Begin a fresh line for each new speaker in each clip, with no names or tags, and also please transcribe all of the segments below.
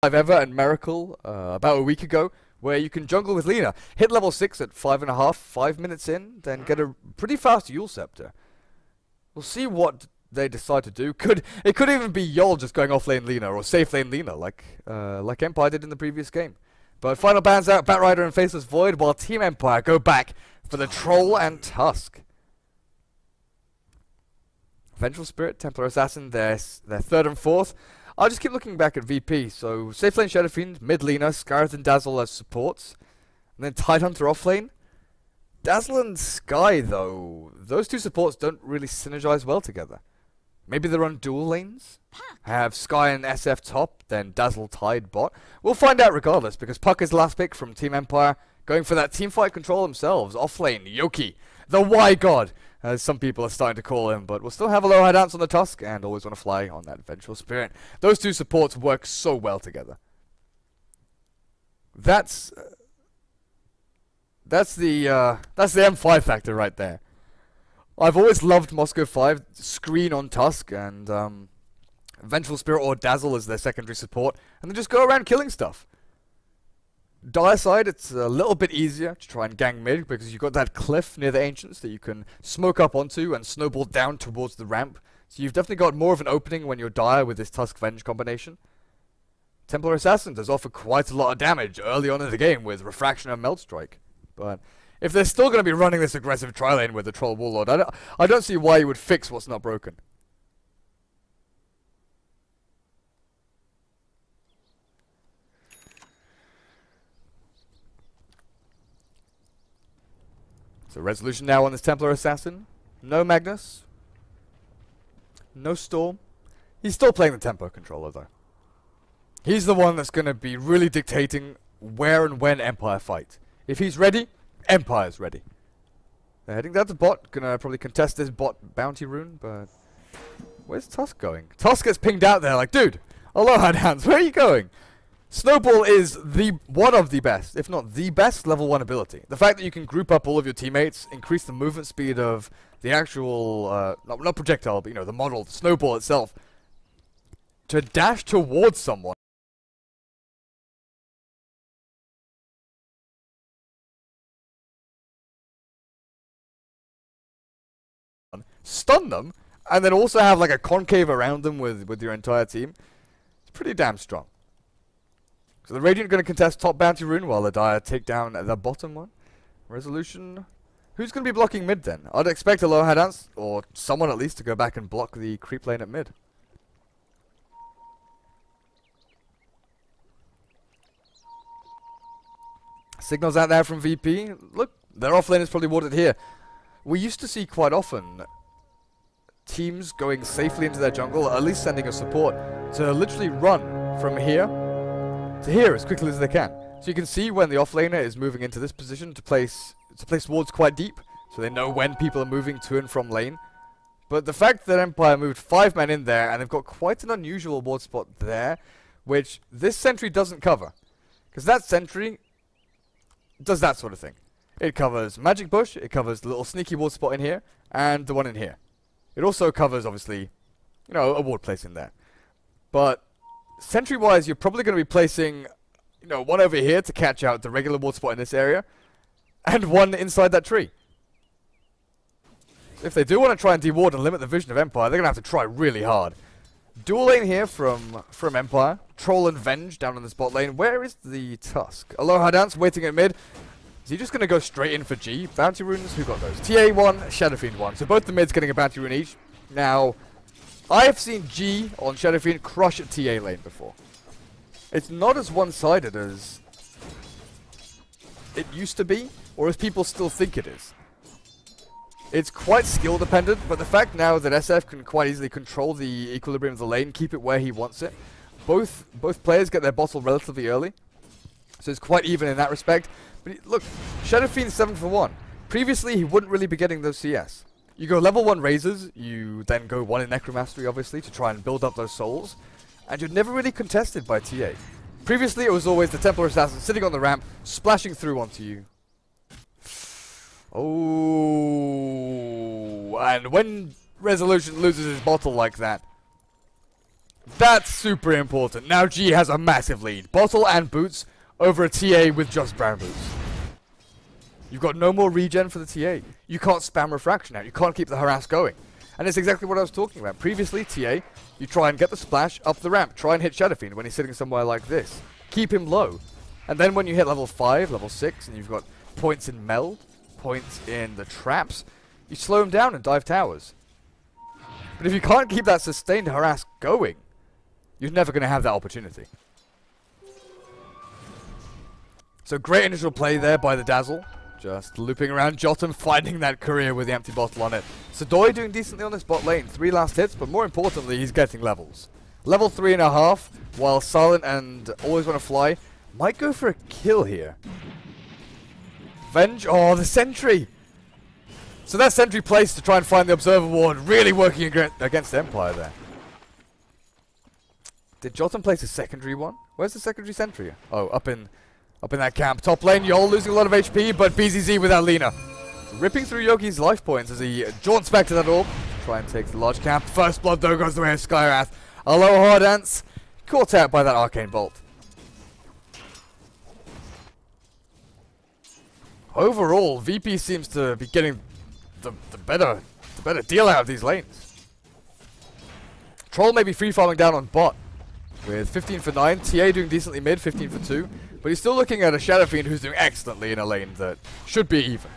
ever and Miracle about a week ago, where you can jungle with Lina, hit level 6 at 5.5, 5 minutes in, then get a pretty fast Yule Scepter. We'll see what they decide to do. It could even be Yol just going off lane Lina or safe lane Lina, like Empire did in the previous game. But final bans out Batrider and Faceless Void, while Team Empire go back for the Troll and Tusk. Vengeful Spirit, Templar Assassin, their third and fourth. I'll just keep looking back at VP. So safe lane Shadow Fiend, mid Lina, Scarlet and Dazzle as supports, and then Tidehunter off lane. Dazzle and Sky, though, those two supports don't really synergize well together. Maybe they're on dual lanes? Have Sky and SF top, then Dazzle Tide bot? We'll find out regardless, because Puck is last pick from Team Empire, going for that teamfight control themselves. Off lane, Yoki, the Y God, as some people are starting to call him, but we'll still have a low high dance on the Tusk, and always want to fly on that Vengeful Spirit. Those two supports work so well together. That's the M5 factor right there. I've always loved Moscow 5 screen on Tusk and Vengeful Spirit or Dazzle as their secondary support, and then just go around killing stuff. Dire side, it's a little bit easier to try and gang mid because you've got that cliff near the Ancients that you can smoke up onto and snowball down towards the ramp. So you've definitely got more of an opening when you're Dire with this Tusk Venge combination. Templar Assassin does offer quite a lot of damage early on in the game with Refraction and Melt Strike. But if they're still going to be running this aggressive tri-lane with the Troll Warlord, I don't see why you would fix what's not broken. So resolution now on this Templar Assassin. No Magnus. No Storm. He's still playing the tempo controller though. He's the one that's going to be really dictating where and when Empire fight. If he's ready, Empire's ready. They're heading down to bot. Gonna probably contest this bot bounty rune, but where's Tusk going? Tusk gets pinged out there like, dude, aloha hands, where are you going? Snowball is one of the best, if not the best, level 1 ability. The fact that you can group up all of your teammates, increase the movement speed of the actual, not projectile, but you know, the model, the snowball itself, to dash towards someone. Stun them, and then also have like a concave around them with your entire team. It's pretty damn strong. So the Radiant are going to contest top bounty rune while the Dire take down the bottom one. Resolution. Who's going to be blocking mid then? I'd expect a low high dance, or someone at least, to go back and block the creep lane at mid. Signals out there from VP. Look, their off lane is probably warded here. We used to see quite often teams going safely into their jungle, or at least sending a support, to literally run from here to here as quickly as they can. So you can see when the offlaner is moving into this position to place wards quite deep, so they know when people are moving to and from lane. But the fact that Empire moved 5 men in there, and they've got quite an unusual ward spot there, which this sentry doesn't cover. Because that sentry does that sort of thing. It covers Magic Bush, it covers the little sneaky ward spot in here, and the one in here. It also covers, obviously, you know, a ward place in there. But sentry-wise, you're probably going to be placing, you know, one over here to catch out the regular ward spot in this area, and one inside that tree. If they do want to try and deward and limit the vision of Empire, they're going to have to try really hard. Dual lane here from Empire. Troll and Venge down on the spot lane. Where is the Tusk? Aloha Dance waiting at mid. Is he just going to go straight in for G? Bounty runes? Who got those? TA1, Shadow Fiend 1. So both the mids getting a bounty rune each. Now, I have seen G on Shadow Fiend crush at TA lane before. It's not as one-sided as it used to be, or as people still think it is. It's quite skill dependent, but the fact now that SF can quite easily control the equilibrium of the lane, keep it where he wants it, both players get their bottle relatively early, so it's quite even in that respect. But look, Shadow Fiend 7 for 1. Previously, he wouldn't really be getting those CS. You go level 1 Razors, you then go 1 in Necromastery, obviously, to try and build up those souls, and you're never really contested by TA. Previously, it was always the Templar Assassin sitting on the ramp, splashing through onto you. Oh, and when Resolution loses his bottle like that, That's super important. Now G has a massive lead. Bottle and Boots over a TA with just Brown Boots. You've got no more regen for the TA. You can't spam Refraction out. You can't keep the harass going. And it's exactly what I was talking about. Previously, TA, you try and get the splash up the ramp. Try and hit Shadow Fiend when he's sitting somewhere like this. Keep him low. And then when you hit level 5, level 6, and you've got points in meld, points in the traps, you slow him down and dive towers. But if you can't keep that sustained harass going, you're never going to have that opportunity. So great initial play there by the Dazzle. Just looping around Jotum, finding that career with the empty bottle on it. Sadoy doing decently on this bot lane. 3 last hits, but more importantly, he's getting levels. Level 3.5, while Silent and Always Wanna Fly might go for a kill here. Venge, oh, the sentry! So that sentry place to try and find the Observer Ward, really working against Empire there. Did Jotum place a secondary one? Where's the secondary sentry? Oh, up in that camp. Top lane, Yol losing a lot of HP, but BZZ without Lina. Ripping through Yogi's life points as he jaunts back to that orb. Try and take the large camp. First blood though goes the way of Skywrath. Aloha Dance, caught out by that Arcane Bolt. Overall, VP seems to be getting the better deal out of these lanes. Troll may be free farming down on bot with 15 for 9. TA doing decently mid, 15 for 2. But he's still looking at a Shadow Fiend who's doing excellently in a lane that should be even.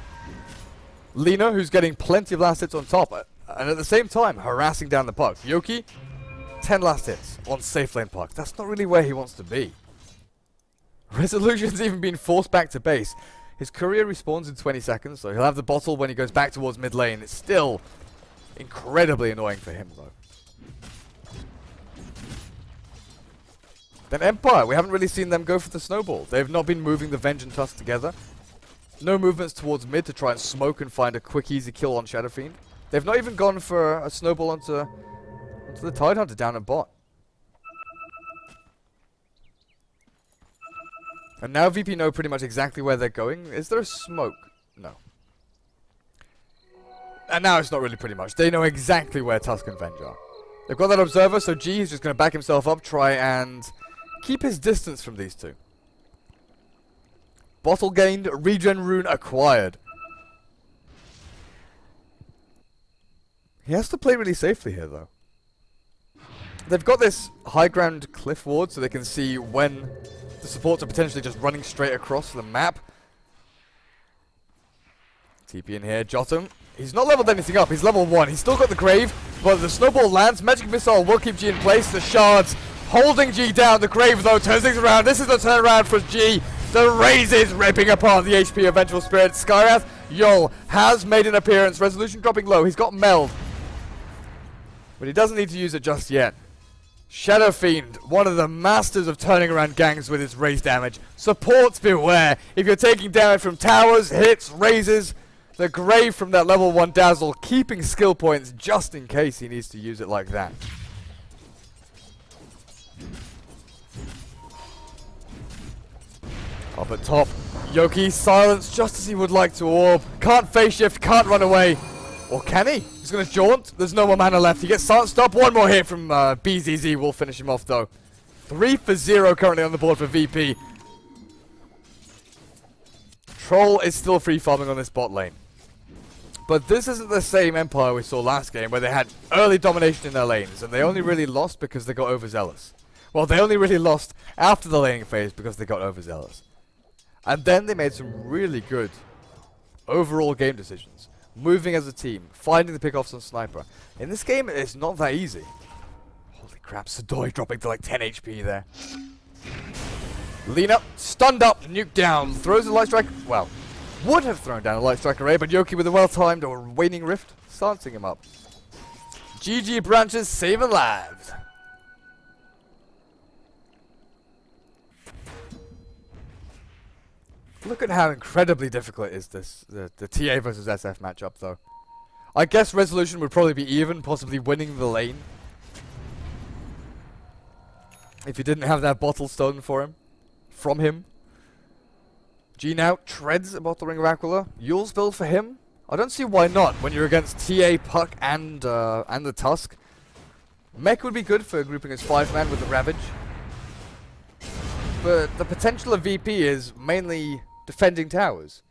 Lina, who's getting plenty of last hits on top, and at the same time, harassing down the puck. Yoki, 10 last hits on safe lane puck. That's not really where he wants to be. Resolution's even been forced back to base. His courier respawns in 20 seconds, so he'll have the bottle when he goes back towards mid lane. It's still incredibly annoying for him, though. Then Empire, we haven't really seen them go for the snowball. They've not been moving the Venge and Tusk together. No movements towards mid to try and smoke and find a quick, easy kill on Shadow Fiend. They've not even gone for a snowball onto the Tidehunter down at bot. And now VP know pretty much exactly where they're going. Is there a smoke? No. And now it's not really pretty much. They know exactly where Tusk and Venge are. They've got that Observer, so G is just going to back himself up, try and keep his distance from these two. Bottle gained, regen rune acquired. He has to play really safely here, though. They've got this high ground cliff ward, so they can see when the supports are potentially just running straight across the map. TP in here, Jotum. He's not leveled anything up, he's level 1. He's still got the Grave, but the snowball lands. Magic Missile will keep G in place. The shards holding G down. The Grave, though, turns things around. This is the turnaround for G. The Razes ripping apart the HP of Vengeful Spirit. Skywrath, Yol has made an appearance. Resolution dropping low. He's got Meld, but he doesn't need to use it just yet. Shadow Fiend, one of the masters of turning around gangs with his raise damage. Supports beware. If you're taking damage from towers, hits, raises, the Grave from that level 1 Dazzle, keeping skill points just in case he needs to use it like that. Up at top, Yoki silenced just as he would like to orb. Can't phase shift, can't run away. Or can he? He's going to jaunt. There's no more mana left. He gets silenced up. One more hit from BZZ will finish him off, though. 3 for 0 currently on the board for VP. Troll is still free farming on this bot lane. But this isn't the same Empire we saw last game, where they had early domination in their lanes, and they only really lost because they got overzealous. Well, they only really lost after the laning phase because they got overzealous. And then they made some really good overall game decisions. Moving as a team, finding the pickoffs on Sniper. In this game, it's not that easy. Holy crap, Sadoy dropping to like 10 HP there. Lina, stunned up, nuke down, throws a light strike. Well, would have thrown down a light strike array, but Yoki with a well-timed or waning rift, silencing him up. GG branches, saving lives. Look at how incredibly difficult is this, the TA versus SF matchup, though. I guess Resolution would probably be even, possibly winning the lane. If you didn't have that bottle stolen from him. G now treads a bottle ring of Aquila. Yule's build for him? I don't see why not when you're against TA, Puck, and the Tusk. Mech would be good for grouping as 5-man with the Ravage. But the potential of VP is mainly defending towers.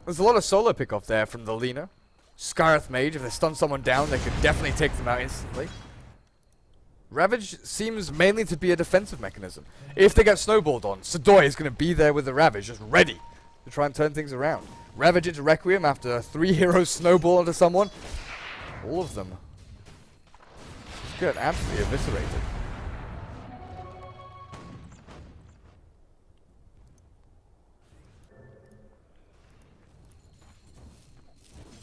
There's a lot of solo pick-off there from the Lina. Scarith Mage, if they stun someone down, they could definitely take them out instantly. Ravage seems mainly to be a defensive mechanism. If they get snowballed on, Sadoy is going to be there with the Ravage, just ready to try and turn things around. Ravage into Requiem after 3 heroes snowball onto someone. All of them just get absolutely eviscerated.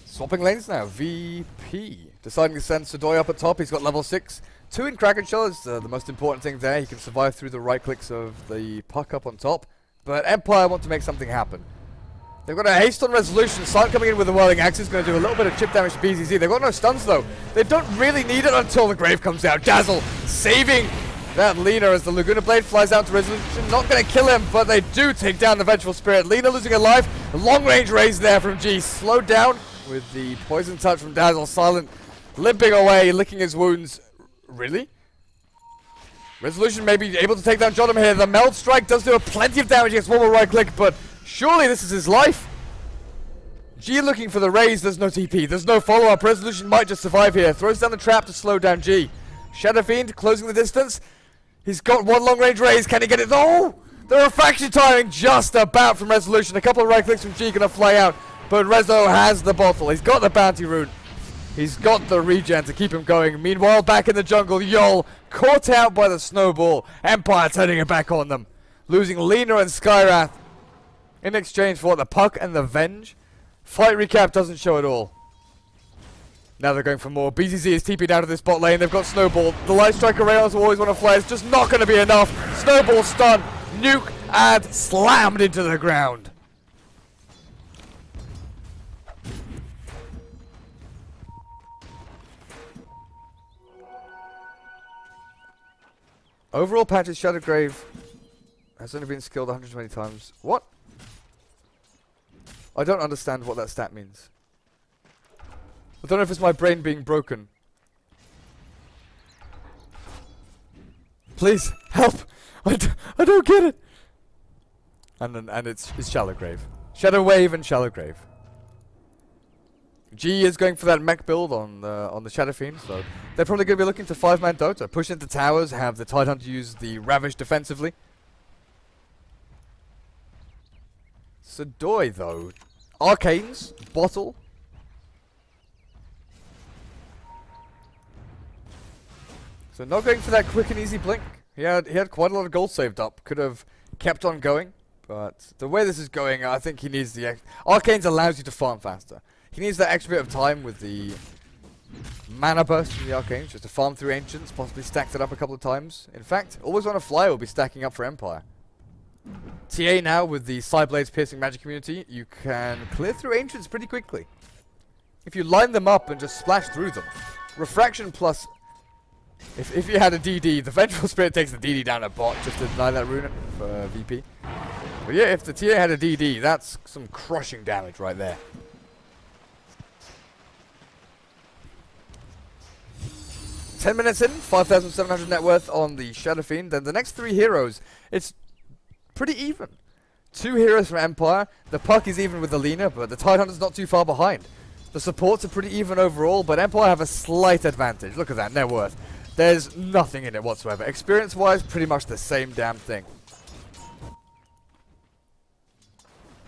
Swapping lanes now. VP deciding to send Sadoy up at top. He's got level 6. 2 in Kraken Shell is the most important thing there. He can survive through the right clicks of the puck up on top. But Empire want to make something happen. They've got a haste on Resolution. Silent coming in with the Whirling Axe is going to do a little bit of chip damage to BZZ. They've got no stuns though. They don't really need it until the Grave comes out. Dazzle saving that Lina as the Laguna Blade flies out to Resolution. Not going to kill him, but they do take down the Vengeful Spirit. Lina losing her life. Long range raise there from G. Slowed down with the Poison Touch from Dazzle. Silent limping away, licking his wounds. Really? Resolution may be able to take down Jodam here. The Meld Strike does do plenty of damage against one more right click, but surely this is his life. G looking for the raise. There's no TP. There's no follow-up. Resolution might just survive here. Throws down the trap to slow down G. Shadow Fiend closing the distance. He's got one long-range raise. Can he get it? No! The refraction timing just about from Resolution. A couple of right clicks from G gonna fly out, but Rezo has the bottle. He's got the bounty rune. He's got the regen to keep him going. Meanwhile, back in the jungle, Yol caught out by the snowball. Empire turning it back on them. Losing Lina and Skyrath in exchange for what, the puck and the Venge? Fight recap doesn't show at all. Now they're going for more. BZZ is TP'd out of this bot lane. They've got Snowball. The Light Striker Rails will always want to fly. It's just not going to be enough. Snowball stun, nuke, and slammed into the ground. Overall patches, Shadowgrave has only been skilled 120 times. What? I don't understand what that stat means. I don't know if it's my brain being broken. Please, help! I don't get it! And it's Shallow Grave. Shadow Wave and Shallow Grave. G is going for that mech build on the Shadow Fiend, so they're probably going to be looking to 5-man Dota. Push into towers, have the Tidehunter use the Ravage defensively. Sadoy, though. Arcanes, Bottle. So not going for that quick and easy blink. He had quite a lot of gold saved up. Could have kept on going, but the way this is going, I think he needs the... Arcanes allows you to farm faster. He needs that extra bit of time with the mana burst from the Arcanes, just to farm through Ancients, possibly stack it up a couple of times. In fact, Always Wanna Fly will be stacking up for Empire. TA now with the Psyblade's Piercing Magic Community, you can clear through Ancients pretty quickly. If you line them up and just splash through them. Refraction plus... If you had a DD, the Vengeful Spirit takes the DD down a bot just to deny that rune for VP. But yeah, if the TA had a DD, that's some crushing damage right there. "10 minutes in, 5,700 net worth on the Shadow Fiend. Then the next 3 heroes, it's pretty even. 2 heroes from Empire. The puck is even with the Lina, but the Tidehunter's not too far behind. The supports are pretty even overall, but Empire have a slight advantage. Look at that, net worth. There's nothing in it whatsoever. Experience-wise, pretty much the same damn thing.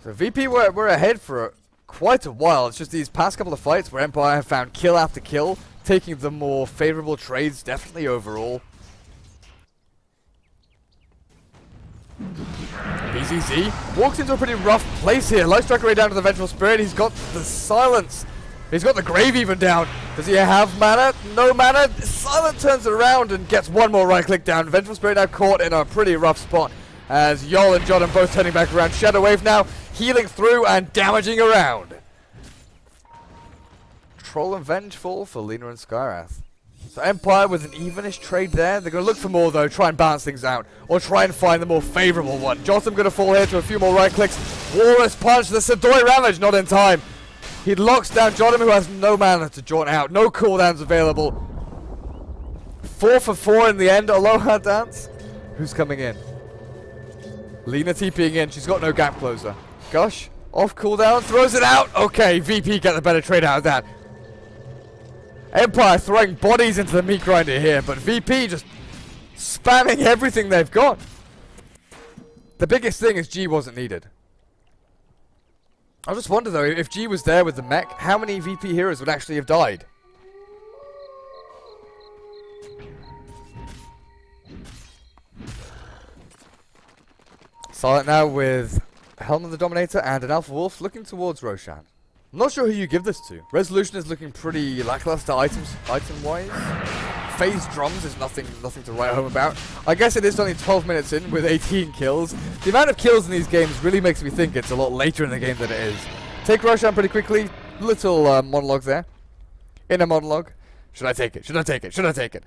So VP we're ahead for quite a while. It's just these past couple of fights where Empire have found kill after kill, taking the more favorable trades definitely overall. BZZ walks into a pretty rough place here. Light Striker right down to the Vengeful Spirit. He's got the Silence. He's got the Grave even down. Does he have mana? No mana. Silent turns around and gets one more right click down. Vengeful Spirit now caught in a pretty rough spot as Yol and Jordan both turning back around. Shadow Wave now healing through and damaging around. Troll and Vengeful for Lina and Skyrath. So Empire with an evenish trade there. They're going to look for more though, try and balance things out. Or try and find the more favourable one. Jotham going to fall here to a few more right clicks. Walrus Punch, the Sadoy Ravage not in time. He locks down Johnham, who has no mana to jaunt out. No cooldowns available. 4 for 4 in the end. Aloha Dance. Who's coming in? Lina TPing in. She's got no gap closer. Gush. Off cooldown. Throws it out. Okay, VP get the better trade out of that. Empire throwing bodies into the meat grinder here, but VP just spamming everything they've got. The biggest thing is G wasn't needed. I just wonder though, if G was there with the mech, how many VP heroes would actually have died? Silent now with Helm of the Dominator and an Alpha Wolf looking towards Roshan. I'm not sure who you give this to. Resolution is looking pretty lackluster item-wise. Phase drums is nothing to write home about. I guess it is only 12 minutes in with 18 kills. The amount of kills in these games really makes me think it's a lot later in the game than it is. Take Roshan pretty quickly. Little monologue there. Inner monologue. Should I take it? Should I take it? Should I take it?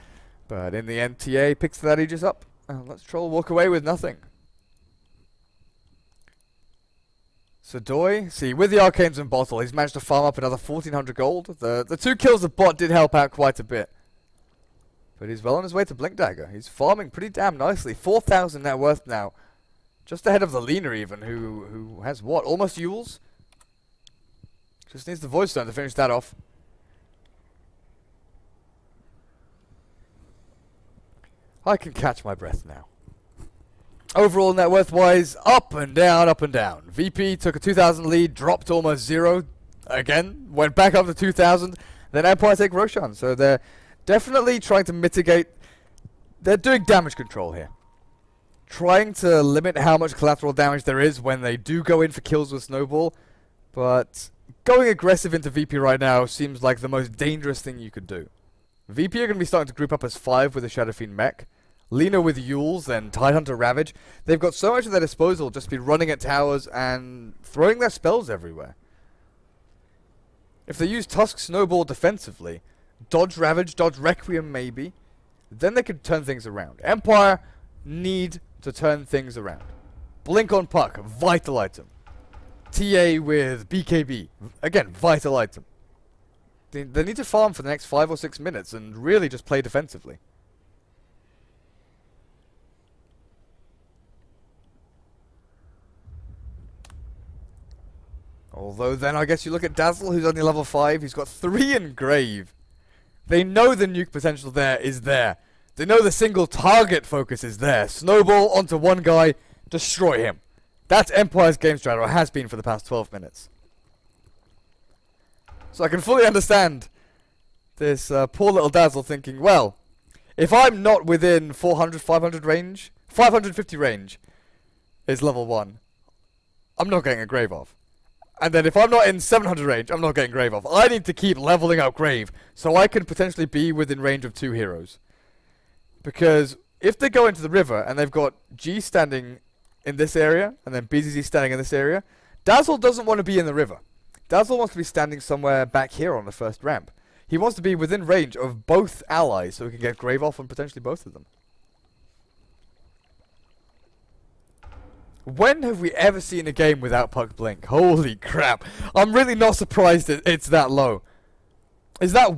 But in the end, TA picks that Aegis up. And let's Troll walk away with nothing. So Doi, see, with the Arcanes and Bottle, he's managed to farm up another 1400 gold. The 2 kills of Bot did help out quite a bit. But he's well on his way to Blink Dagger. He's farming pretty damn nicely. 4,000 net worth now. Just ahead of the Lina even, who has what? Almost Yules? Just needs the Void Stone to finish that off. I can catch my breath now. Overall net worth wise, up and down, up and down. VP took a 2,000 lead, dropped almost 0. Again, went back up to 2,000. Then Empire take Roshan. So they're definitely trying to mitigate. They're doing damage control here. Trying to limit how much collateral damage there is when they do go in for kills with Snowball. But going aggressive into VP right now seems like the most dangerous thing you could do. VP are going to be starting to group up as 5 with the Shadow Fiend mech. Lina with Yules, then Tidehunter Ravage. They've got so much at their disposal, just be running at towers and throwing their spells everywhere. If they use Tusk Snowball defensively, dodge Ravage, dodge Requiem maybe, then they could turn things around. Empire need to turn things around. Blink on Puck, vital item. TA with BKB, again, vital item. They need to farm for the next 5 or 6 minutes and really just play defensively. Although then I guess you look at Dazzle, who's only level 5. He's got 3 Engrave. They know the nuke potential there is there. They know the single target focus is there. Snowball onto one guy, destroy him. That's Empire's game strat, or has been for the past 12 minutes. So I can fully understand this poor little Dazzle thinking, well, if I'm not within 400, 500 range, 550 range is level 1, I'm not getting a Grave off. And then if I'm not in 700 range, I'm not getting Grave off. I need to keep leveling up Grave so I can potentially be within range of 2 heroes. Because if they go into the river and they've got G standing in this area and then BZZ standing in this area, Dazzle doesn't want to be in the river. Dazzle wants to be standing somewhere back here on the first ramp. He wants to be within range of both allies so he can get Grave off on potentially both of them. When have we ever seen a game without Puck Blink? Holy crap. I'm really not surprised it's that low. Is that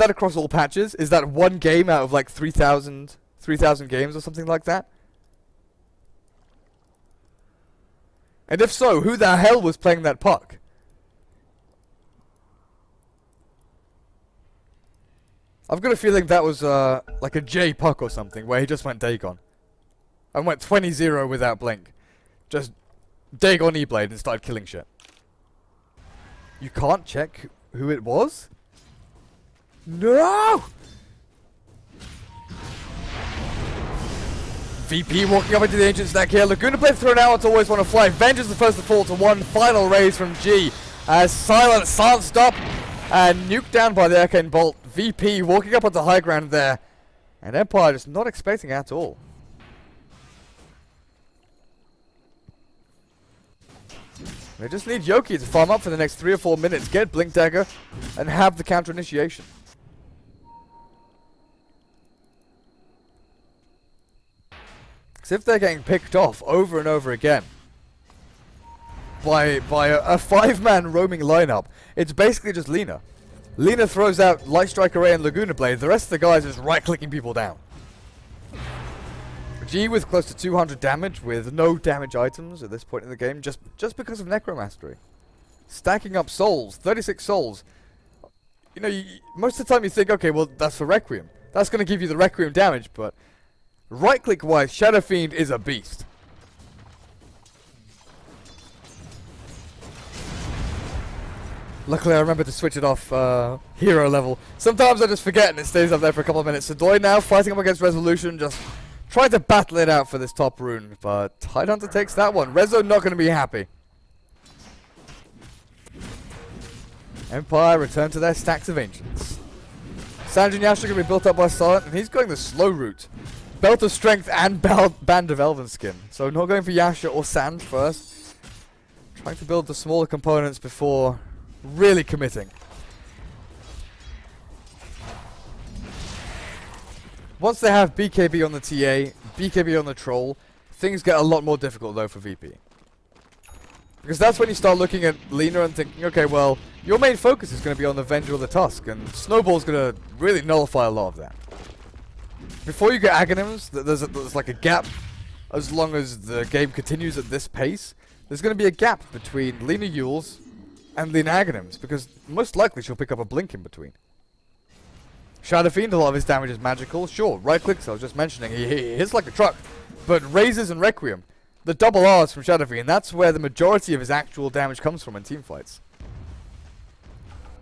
across all patches? Is that one game out of like 3,000 games or something like that? And if so, who the hell was playing that Puck? I've got a feeling that was like a J Puck or something where he just went Dagon. And went 20-0 without Blink. Just Dagon E-Blade and started killing shit. You can't check who it was? No! VP walking up into the ancient stack here. Laguna Blade thrown out, it's always want to fly. Venge is the first to fall to one. Final raise from G. As Silent stop and nuked down by the Arcane Bolt. VP walking up onto high ground there. And Empire just not expecting at all. They just need Yoki to farm up for the next 3 or 4 minutes, get Blink Dagger, and have the counter initiation. Because if they're getting picked off over and over again, by a 5-man roaming lineup. It's basically just Lina. Lina throws out Light Strike Array and Laguna Blade. The rest of the guys are just right-clicking people down. G with close to 200 damage with no damage items at this point in the game, just because of Necromastery. Stacking up souls, 36 souls. You know, most of the time you think, okay, well, that's for Requiem. That's going to give you the Requiem damage, but right-click wise, Shadow Fiend is a beast. Luckily, I remember to switch it off hero level. Sometimes I just forget and it stays up there for a couple of minutes. Sadoy now fighting up against Resolution, just trying to battle it out for this top rune. But Tidehunter takes that one. Rezo not going to be happy. Empire return to their stacks of Ancients. Sanjin Yasha going to be built up by Silent, and he's going the slow route. Belt of Strength and Band of Elven Skin. So not going for Yasha or Sand first. Trying to build the smaller components before really committing. Once they have BKB on the TA, BKB on the Troll, things get a lot more difficult though for VP. Because that's when you start looking at Lina and thinking, okay, well, your main focus is going to be on the Venger or the Tusk, and Snowball's going to really nullify a lot of that. Before you get Aghanims, there's like a gap. As long as the game continues at this pace, there's going to be a gap between Lina Yules and Lina Aghanims, because most likely she'll pick up a blink in between. Shadow Fiend, a lot of his damage is magical. Sure, right clicks, I was just mentioning, he hits like a truck. But Razors and Requiem, the double R's from Shadow Fiend, that's where the majority of his actual damage comes from in teamfights.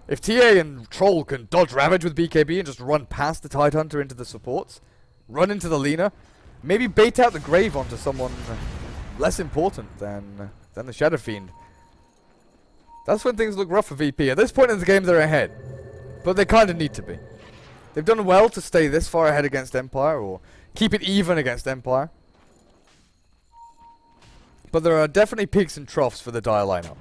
If TA and Troll can dodge Ravage with BKB and just run past the Tidehunter into the supports, run into the Lina, maybe bait out the Grave onto someone less important than the Shadow Fiend. That's when things look rough for VP. At this point in the game, they're ahead. But they kind of need to be. They've done well to stay this far ahead against Empire, or keep it even against Empire. But there are definitely peaks and troughs for the Dire lineup.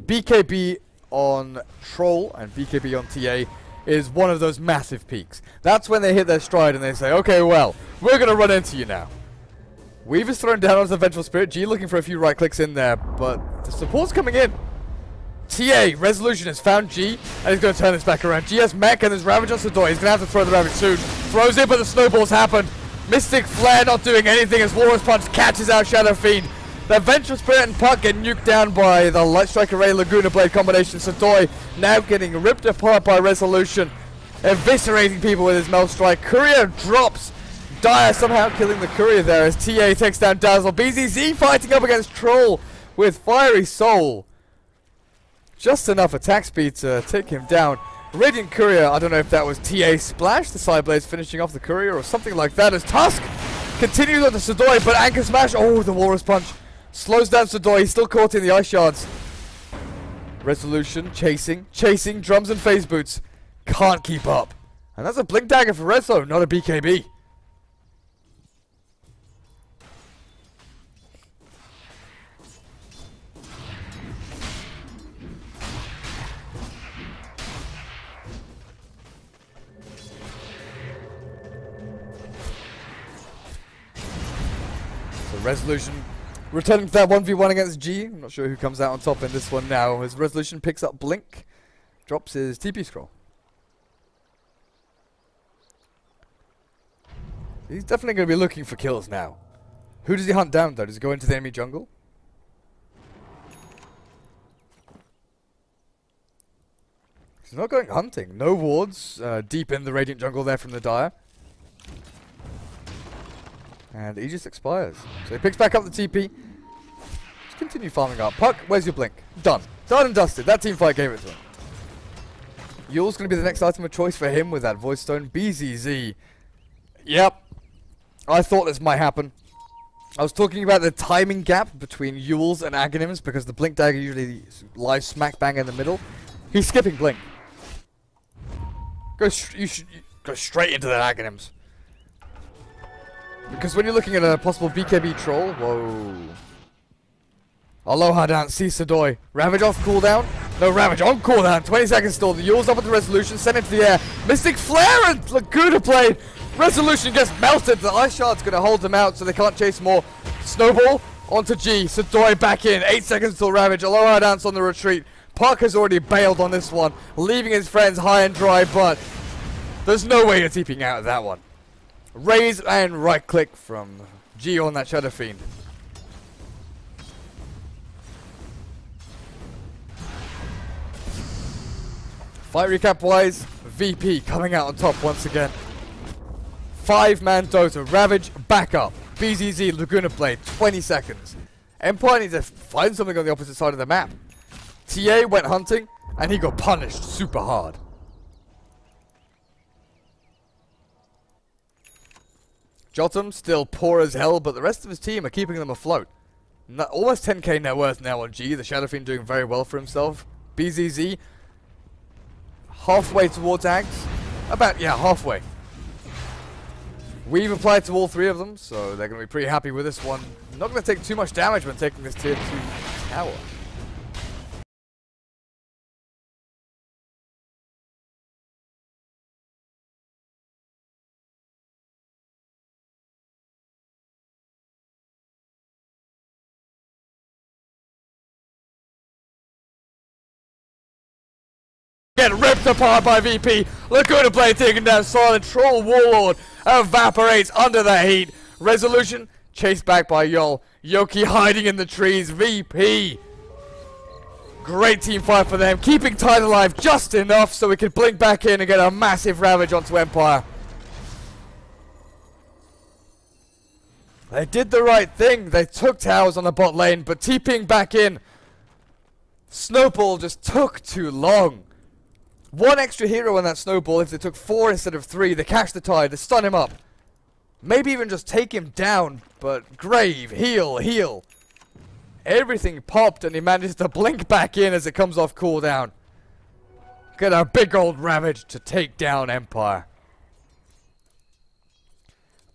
BKB on Troll and BKB on TA is one of those massive peaks. That's when they hit their stride and they say, okay, well, we're going to run into you now. Weave is thrown down onto the Vengeful Spirit. G looking for a few right clicks in there, but the support's coming in. TA, Resolution has found G, and he's going to turn this back around. G has mech, and there's Ravage on Sadoy. He's going to have to throw the Ravage soon. Throws it, but the snowball's happened. Mystic Flare not doing anything as Walrus Punch catches out Shadow Fiend. The Vengeful Spirit and Puck get nuked down by the Light Strike Array Laguna Blade combination. Sadoy now getting ripped apart by Resolution, eviscerating people with his Melt Strike. Courier drops. Dire somehow killing the Courier there as TA takes down Dazzle. BZZ fighting up against Troll with Fiery Soul. Just enough attack speed to take him down. Radiant Courier, I don't know if that was TA Splash, the Side Blades finishing off the Courier or something like that, as Tusk continues on to Sadoy, but Anchor Smash, oh, the Walrus Punch slows down Sadoy. He's still caught in the Ice Shards. Resolution, chasing, drums and phase boots. Can't keep up. And that's a Blink Dagger for Rezo, not a BKB. Resolution returning to that 1v1 against G. I'm not sure who comes out on top in this one now. As Resolution picks up Blink, drops his TP scroll. He's definitely going to be looking for kills now. Who does he hunt down though? Does he go into the enemy jungle? He's not going hunting. No wards deep in the Radiant jungle there from the Dire. And Aegis expires. So he picks back up the TP. Just continue farming up. Puck, where's your blink? Done. Done and dusted. That team fight gave it to him. Yule's going to be the next item of choice for him with that Voice Stone. BZZ. Yep. I thought this might happen. I was talking about the timing gap between Yule's and Aghanims because the Blink Dagger usually lies smack bang in the middle. He's skipping Blink. You should go straight into that Aghanims. Because when you're looking at a possible BKB troll, whoa. Aloha down, see Sadoy. Ravage off cooldown. No, Ravage on cooldown. 20 seconds still. The Yule's up with the Resolution, sent into the air. Mystic Flare and Laguna Blade. Resolution gets melted. The Ice Shard's going to hold them out so they can't chase more. Snowball Onto G. Sadoi back in. 8 seconds till Ravage. Aloha Dance on the retreat. Parker's already bailed on this one, leaving his friends high and dry, but there's no way you're TPing out of that one. Raise and right click from G on that Shadow Fiend. Fight recap wise, VP coming out on top once again. 5-man Dota, Ravage back up. BZZ, Laguna Blade, 20 seconds. Empire needs to find something on the opposite side of the map. TA went hunting, and he got punished super hard. Jotum still poor as hell, but the rest of his team are keeping them afloat. Almost 10k net worth now on G, the Shadow Fiend doing very well for himself. BZZ, halfway towards Ags. Halfway. We've applied to all 3 of them, so they're going to be pretty happy with this one. Not going to take too much damage when taking this tier 2 tower. Get ripped apart by VP. Laguna Blade taken down. Silent Troll Warlord evaporates under the heat. Resolution chased back by Yol. Yoki hiding in the trees. VP. Great team fight for them. Keeping Tide alive just enough so we can blink back in and get a massive ravage onto Empire. They did the right thing. They took towers on the bot lane, but TPing back in. Snowball just took too long. 1 extra hero on that snowball. If they took 4 instead of 3, they catch the Tide, they stun him up. Maybe even just take him down, but Grave, heal. Everything popped and he manages to blink back in as it comes off cooldown. Get a big old Ravage to take down Empire.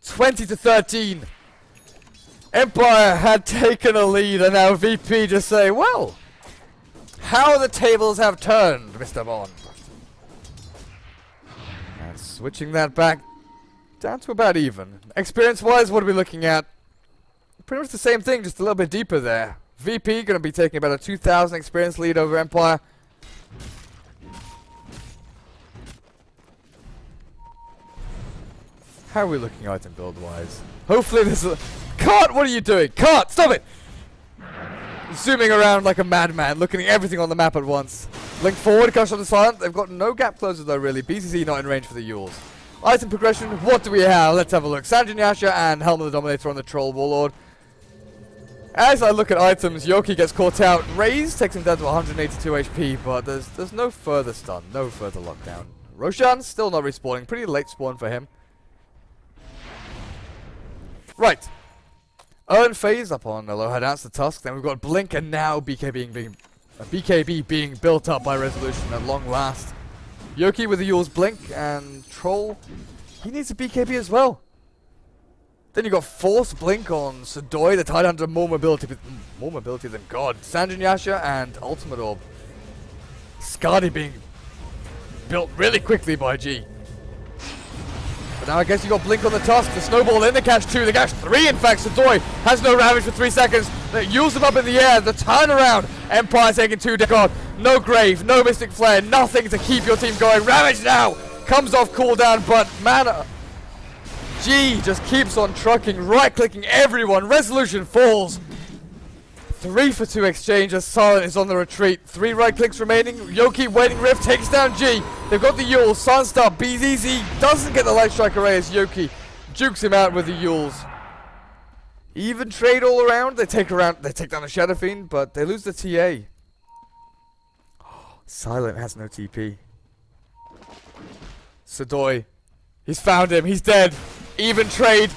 20-13. Empire had taken a lead and now VP just say, well, how the tables have turned, Mr. Bond. And switching that back down to about even. Experience-wise, what are we looking at? Pretty much the same thing, just a little bit deeper there. VP going to be taking about a 2,000 experience lead over Empire. How are we looking item build-wise? Hopefully this is... Cart, what are you doing? Cart, stop it! Zooming around like a madman, looking at everything on the map at once. Link forward, Gush on the silent. They've got no gap closers though, really. BCC not in range for the Yules. Item progression, what do we have? Let's have a look. Sanjin Yasha and Helm of the Dominator on the Troll Warlord. As I look at items, Yoki gets caught out. Raze takes him down to 182 HP, but there's no further stun, no further lockdown. Roshan still not respawning, pretty late spawn for him. Right. Earn phase up on Aloha Dance the Tusk. Then we've got Blink and now BKB being built up by Resolution at long last. Yoki with the Yule's Blink and Troll. He needs a BKB as well. Then you got Force Blink on Sadoi, the Tide under more mobility than God. Sanjin Yasha and Ultimate Orb. Skadi being built really quickly by G. But now I guess you got Blink on the Tusk, the Snowball in the catch 2, the catch 3 in fact. Sadoi has no Ravage for 3 seconds. They use them up in the air, the turnaround. Empire taking 2 down. No Grave, no Mystic Flare, nothing to keep your team going. Ravage now comes off cooldown, but man, G just keeps on trucking, right-clicking everyone. Resolution falls. 3 for 2 exchange as Silent is on the retreat. 3 right clicks remaining. Yoki waiting Rift takes down G. They've got the Yules. Sunstar, BZZ doesn't get the Light Strike array as Yoki jukes him out with the Yules. Even trade all around. They take down the Shadow Fiend, but they lose the TA. Silent has no TP. Sadoi. He's found him. He's dead. Even trade.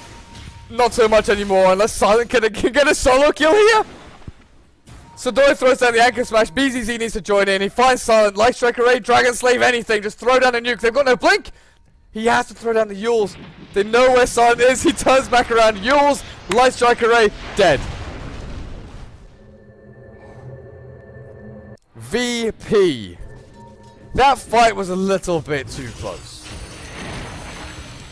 Not so much anymore unless Silent can get a solo kill here. Sadoi throws down the Anchor Smash. BZZ needs to join in. He finds Silent. Light Strike Array, Dragon Slave, anything. Just throw down a nuke. They've got no Blink. He has to throw down the Yules. They know where Silent is. He turns back around. Yules, Light Strike Array, dead. VP. That fight was a little bit too close.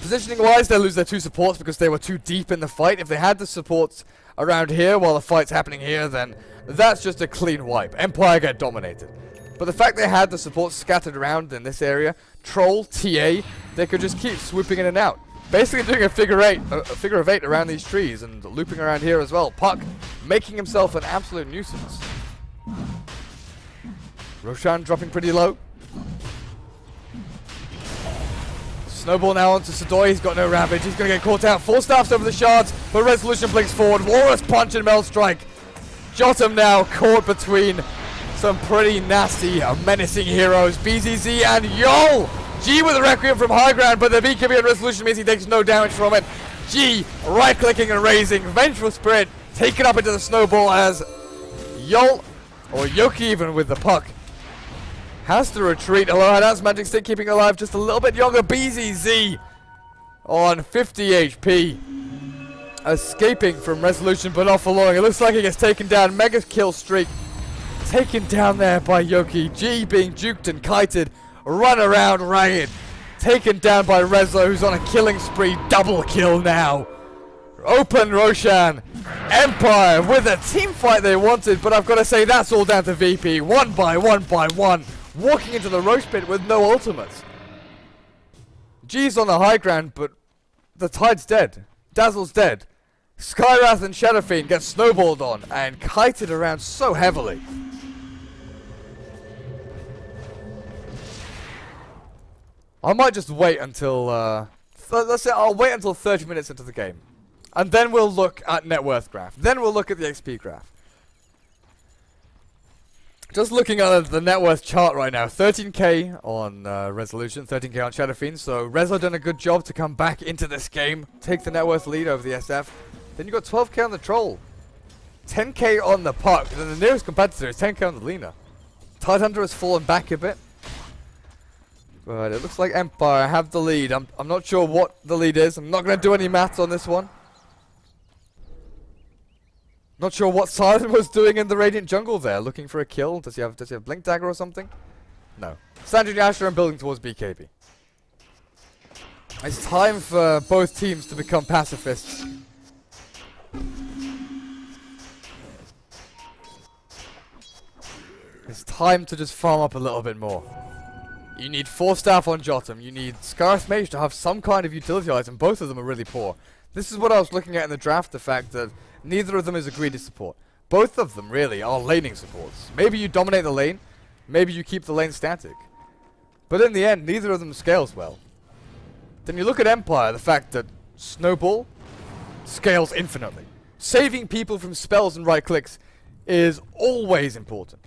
Positioning wise, they lose their 2 supports because they were too deep in the fight. If they had the supports around here while the fight's happening here, then that's just a clean wipe. Empire get dominated. But the fact they had the supports scattered around in this area, Troll, TA, they could just keep swooping in and out. Basically doing a figure of 8 around these trees and looping around here as well. Puck making himself an absolute nuisance. Roshan dropping pretty low. Snowball now onto Sadoy. He's got no Ravage. He's going to get caught out. 4 staffs over the shards, but Resolution blinks forward. Walrus punch and Mel strike. Jotum now caught between some pretty nasty, menacing heroes. BZZ and Yol. G with a Requiem from high ground, but the BKB on Resolution means he takes no damage from it. G right-clicking and raising. Vengeful Spirit taken up into the Snowball as Yol, or Yoki even with the puck, has to retreat. Aloha Dance Magic Stick keeping alive just a little bit younger. BZZ on 50 HP. Escaping from Resolution, but not for long. It looks like he gets taken down. Mega kill streak taken down there by Yoki. G being juked and kited. Run around ragged. Taken down by Reslo, who's on a killing spree. Double kill now. Open Roshan. Empire with a team fight they wanted, but I've got to say that's all down to VP. One by one. Walking into the roast pit with no ultimates. G's on the high ground, but the Tide's dead. Dazzle's dead. Skywrath and Shadowfiend get snowballed on and kited around so heavily. I might just wait until, let's say I'll wait until 30 minutes into the game. And then we'll look at net worth graph. Then we'll look at the XP graph. Just looking at the net worth chart right now, 13k on Resolution, 13k on Shadowfiend. So Reslo done a good job to come back into this game, take the net worth lead over the SF. Then you got 12k on the Troll, 10k on the Puck. Then the nearest competitor is 10k on the Lena. Tidehunter has fallen back a bit, but it looks like Empire have the lead. I'm not sure what the lead is. I'm not going to do any maths on this one. Not sure what Silent was doing in the Radiant Jungle there, looking for a kill. Does he have Blink Dagger or something? No. Sandra and Asher and building towards BKB. It's time for both teams to become pacifists. It's time to just farm up a little bit more. You need 4 staff on Jotum. You need Scarth Mage to have some kind of utility item. Both of them are really poor. This is what I was looking at in the draft, the fact that neither of them is a greedy support. Both of them, really, are laning supports. Maybe you dominate the lane. Maybe you keep the lane static. But in the end, neither of them scales well. Then you look at Empire, the fact that Snowball scales infinitely. Saving people from spells and right clicks is always important.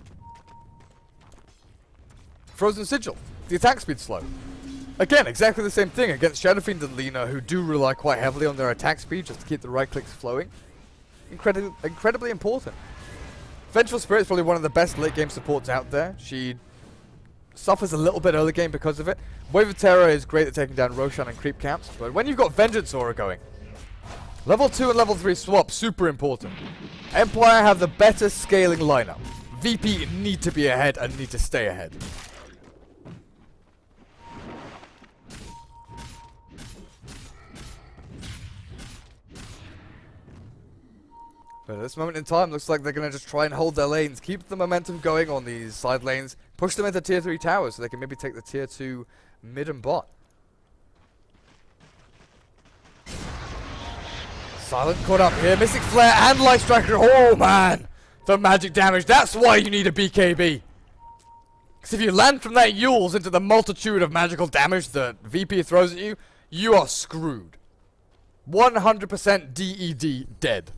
Frozen Sigil. The attack speed's slow. Again, exactly the same thing against Shadowfiend and Lena, who do rely quite heavily on their attack speed just to keep the right clicks flowing. Incredibly important. Vengeful Spirit is probably one of the best late game supports out there. She suffers a little bit early game because of it. Wave of Terror is great at taking down Roshan and creep camps, but when you've got Vengeance Aura going, level 2 and level 3 swap, super important. Empire have the better scaling lineup. VP need to be ahead and need to stay ahead. But at this moment in time, looks like they're going to just try and hold their lanes, keep the momentum going on these side lanes, push them into tier 3 towers so they can maybe take the tier 2 mid and bot. Silent caught up here, Mystic Flare and Light Striker. Oh man, the magic damage. That's why you need a BKB. Because if you land from that Yules into the multitude of magical damage that VP throws at you, you are screwed. 100% DED dead.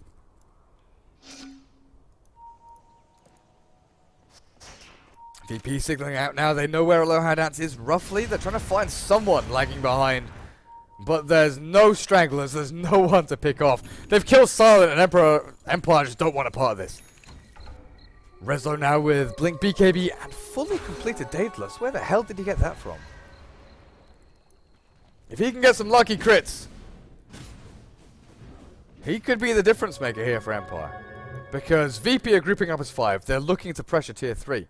VP signaling out now. They know where Aloha Dance is roughly. They're trying to find someone lagging behind. But there's no stragglers. There's no one to pick off. They've killed Silent and Empire just don't want a part of this. Reslo now with Blink BKB and fully completed Daedalus. Where the hell did he get that from? If he can get some lucky crits, he could be the difference maker here for Empire. Because VP are grouping up as 5. They're looking to pressure tier 3.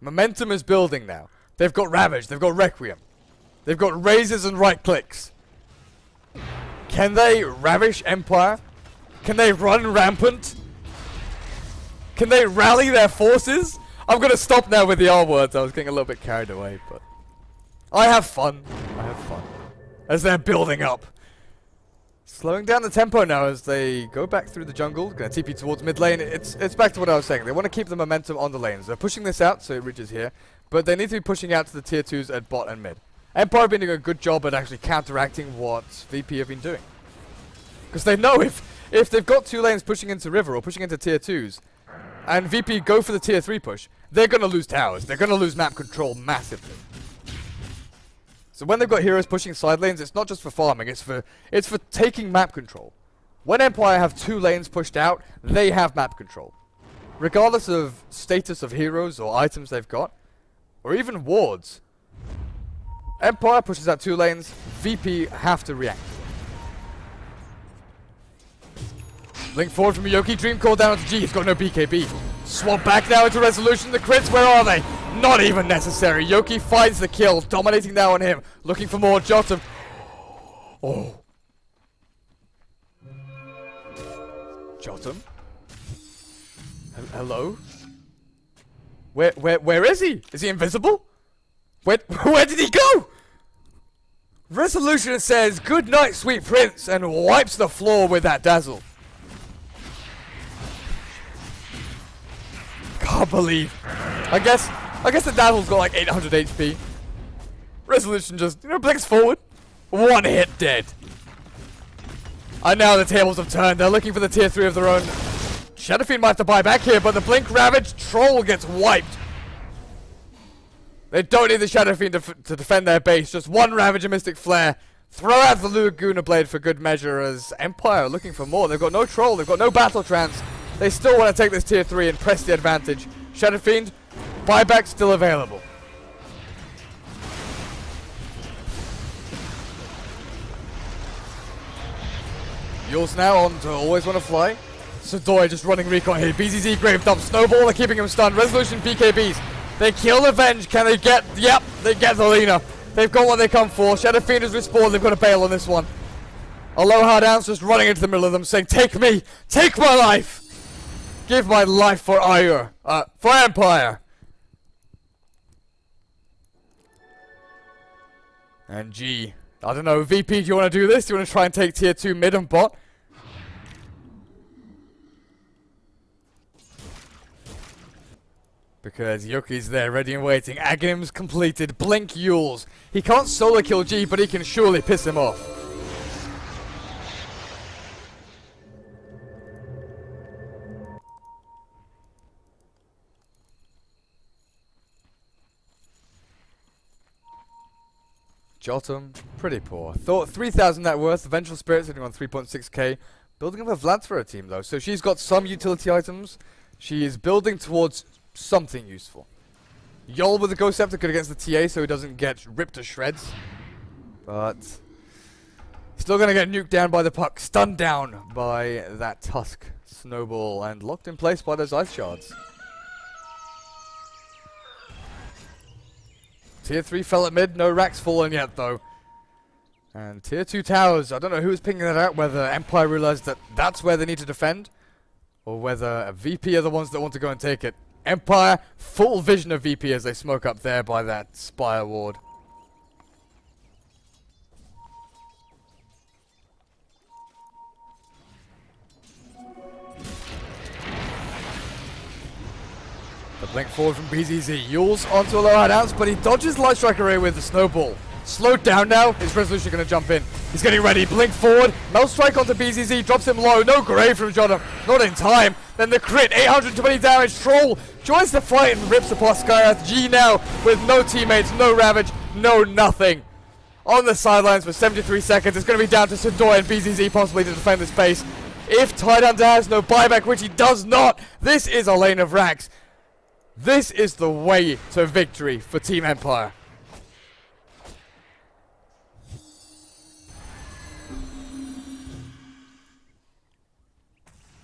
Momentum is building now. They've got Ravage. They've got Requiem. They've got raises and right clicks. Can they ravish Empire? Can they run rampant? Can they rally their forces? I'm gonna stop now with the R words. I was getting a little bit carried away, but I have fun. I have fun. As they're building up. Slowing down the tempo now as they go back through the jungle. Gonna TP towards mid lane. It's back to what I was saying. They want to keep the momentum on the lanes. They're pushing this out so it reaches here. But they need to be pushing out to the tier 2s at bot and mid. Empire have been doing a good job at actually counteracting what VP have been doing. Because they know if they've got 2 lanes pushing into river or pushing into tier 2s, and VP go for the tier 3 push, they're going to lose towers. They're going to lose map control massively. So when they've got heroes pushing side lanes, it's not just for farming, it's for taking map control. When Empire have 2 lanes pushed out, they have map control. Regardless of status of heroes or items they've got, or even wards. Empire pushes out 2 lanes, VP have to react. Link forward from Yoki, Dream Call down to G, he's got no BKB. Swap back now into Resolution, the crits, where are they? Not even necessary. Yoki finds the kill, dominating now on him, looking for more Jotum. Oh. Jotum? Hello? Where is he? Is he invisible? Where did he go? Resolution says, "Good night, sweet prince," and wipes the floor with that dazzle. Can't believe. I guess the dazzle's got like 800 HP. Resolution just, blinks forward. 1 hit dead. And now the tables have turned. They're looking for the tier 3 of their own. Shadowfiend might have to buy back here, but the Blink Ravage Troll gets wiped. They don't need the Shadowfiend to defend their base. Just 1 Ravage and Mystic Flare. Throw out the Laguna Blade for good measure as Empire are looking for more. They've got no Troll. They've got no Battle Trance. They still want to take this tier 3 and press the advantage. Shadowfiend, buyback still available. Yule's now on to Always Want to Fly. Sadoy just running recon here. BZZ Grave Dump. Snowball are keeping him stunned. Resolution BKBs. They kill Avenge. Can they get... Yep, they get the Lina. They've got what they come for. Shadowfiend has respawned. They've got to bail on this one. Aloha Dance just running into the middle of them saying, "Take me! Take my life! Give my life for Ire. For Empire!" And G. I don't know, VP, do you want to do this? Do you want to try and take tier 2 mid and bot? Because Yoki's there, ready and waiting. Aghanim's completed. Blink Yules. He can't solo kill G, but he can surely piss him off. Jotum, pretty poor. Thought 3,000 net worth. Vengeful Spirit sitting on 3.6k. Building up a Vlad for her team though, so she's got some utility items. She is building towards something useful. Yol with the Ghost Scepter good against the TA so he doesn't get ripped to shreds. But still gonna get nuked down by the puck. Stunned down by that Tusk Snowball and locked in place by those ice shards. Tier 3 fell at mid, no racks fallen yet though. And tier 2 towers, I don't know who was picking that out, whether Empire realized that that's where they need to defend, or whether VP are the ones that want to go and take it. Empire, full vision of VP as they smoke up there by that Spire ward. The blink forward from BZZ. Yules onto a low hard ounce, but he dodges Light Strike Array with the Snowball. Slowed down now. Is Resolution going to jump in? He's getting ready. Blink forward. Melt Strike onto BZZ. Drops him low. No grave from Jotum. Not in time. Then the crit. 820 damage. Troll joins the fight and rips apart Skywrath. G now with no teammates, no Ravage, no nothing. On the sidelines for 73 seconds. It's going to be down to Sadoy and BZZ possibly to defend this base. If Tidehunter has no buyback, which he does not, this is a lane of racks. This is the way to victory for Team Empire.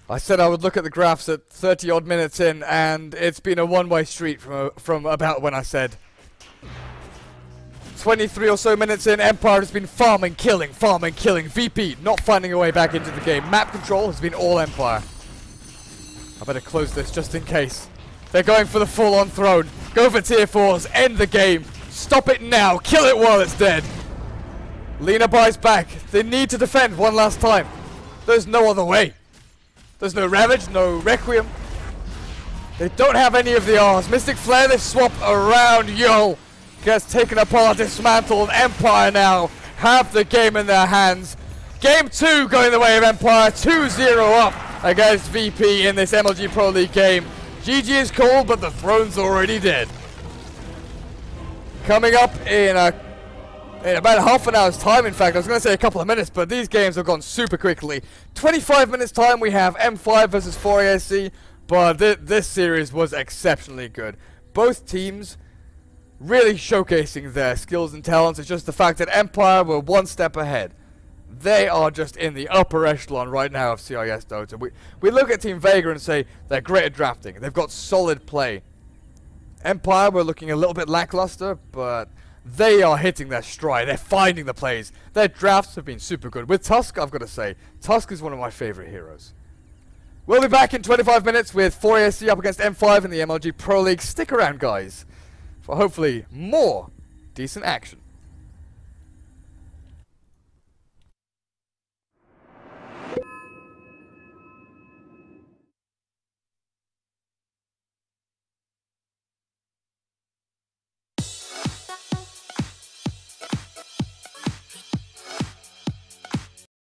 I said I would look at the graphs at 30 odd minutes in, and it's been a one-way street from about when I said 23 or so minutes in, Empire has been farming, killing. VP not finding a way back into the game. Map control has been all Empire. I better close this just in case. They're going for the full-on throne. Go for tier 4s. End the game. Stop it now. Kill it while it's dead. Lina buys back. They need to defend one last time. There's no other way. There's no Ravage, no Requiem. They don't have any of the R's. Mystic Flare, they swap around. Yo gets taken apart, dismantled. Empire now have the game in their hands. Game 2 going the way of Empire. 2-0 up against VP in this MLG Pro League game. GG is called, but the throne's already dead. Coming up in about half an hour's time, in fact, I was going to say a couple of minutes, but these games have gone super quickly. 25 minutes time, we have M5 versus 4ASC, but this series was exceptionally good. Both teams really showcasing their skills and talents. It's just the fact that Empire were one step ahead. They are just in the upper echelon right now of CIS Dota. We look at Team Vega and say they're great at drafting. They've got solid play. Empire were looking a little bit lackluster, but they are hitting their stride. They're finding the plays. Their drafts have been super good. With Tusk, I've got to say, Tusk is one of my favorite heroes. We'll be back in 25 minutes with 4ASC up against M5 in the MLG Pro League. Stick around, guys, for hopefully more decent action.